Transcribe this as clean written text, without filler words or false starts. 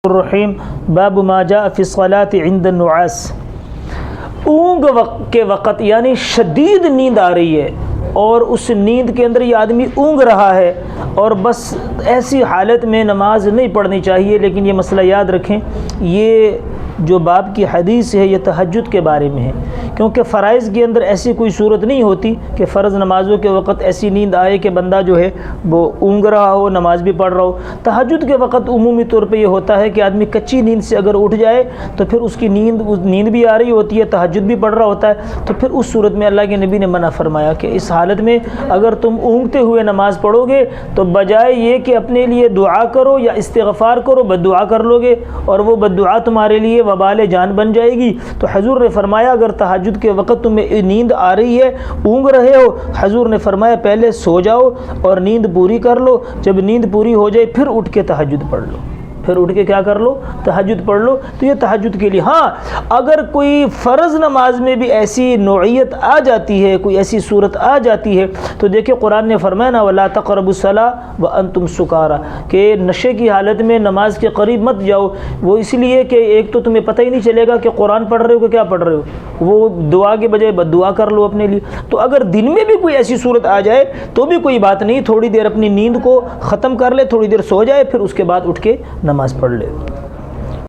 الرحیم باب ما جاء فی الصلاۃ عند النعاس۔ اونگ کے وقت یعنی شدید نیند آ رہی ہے اور اس نیند کے اندر یہ آدمی اونگ رہا ہے اور بس ایسی حالت میں نماز نہیں پڑھنی چاہیے، لیکن یہ مسئلہ یاد رکھیں، یہ جو باب کی حدیث ہے یہ تہجد کے بارے میں ہے، کیونکہ فرائض کے اندر ایسی کوئی صورت نہیں ہوتی کہ فرض نمازوں کے وقت ایسی نیند آئے کہ بندہ جو ہے وہ اونگ رہا ہو، نماز بھی پڑھ رہا ہو۔ تہجد کے وقت عمومی طور پہ یہ ہوتا ہے کہ آدمی کچی نیند سے اگر اٹھ جائے تو پھر اس کی نیند بھی آ رہی ہوتی ہے، تہجد بھی پڑھ رہا ہوتا ہے، تو پھر اس صورت میں اللہ کے نبی نے منع فرمایا کہ اس حالت میں اگر تم اونگتے ہوئے نماز پڑھو گے تو بجائے یہ کہ اپنے لیے دعا کرو یا استغفار کرو، بد دعا کر لو گے اور وہ بد دعا تمہارے لیے وبال جان بن جائے گی۔ تو حضور نے فرمایا اگر تہجد کے وقت تمہیں نیند آ رہی ہے، اونگ رہے ہو، حضور نے فرمایا پہلے سو جاؤ اور نیند پوری کر لو، جب نیند پوری ہو جائے پھر اٹھ کے تہجد پڑھ لو، پھر اٹھ کے کیا کر لو؟ تہجد پڑھ لو۔ تو یہ تہجد کے لیے۔ ہاں اگر کوئی فرض نماز میں بھی ایسی نوعیت آ جاتی ہے، کوئی ایسی صورت آ جاتی ہے، تو دیکھیں قرآن نے فرمایا نا وَلَا تَقْرَبُوا الصَّلَاةَ وَأَنْتُمْ سُكَارَىٰ، کہ نشے کی حالت میں نماز کے قریب مت جاؤ۔ وہ اس لیے کہ ایک تو تمہیں پتہ ہی نہیں چلے گا کہ قرآن پڑھ رہے ہو کہ کیا پڑھ رہے ہو، وہ دعا کے بجائے بد دعا کر لو اپنے لیے۔ تو اگر دن میں بھی کوئی ایسی صورت آ جائے تو بھی کوئی بات نہیں، تھوڑی دیر اپنی نیند کو ختم کر لے، تھوڑی دیر سو جائے، پھر اس کے بعد اٹھ کے نماز پڑھ لے۔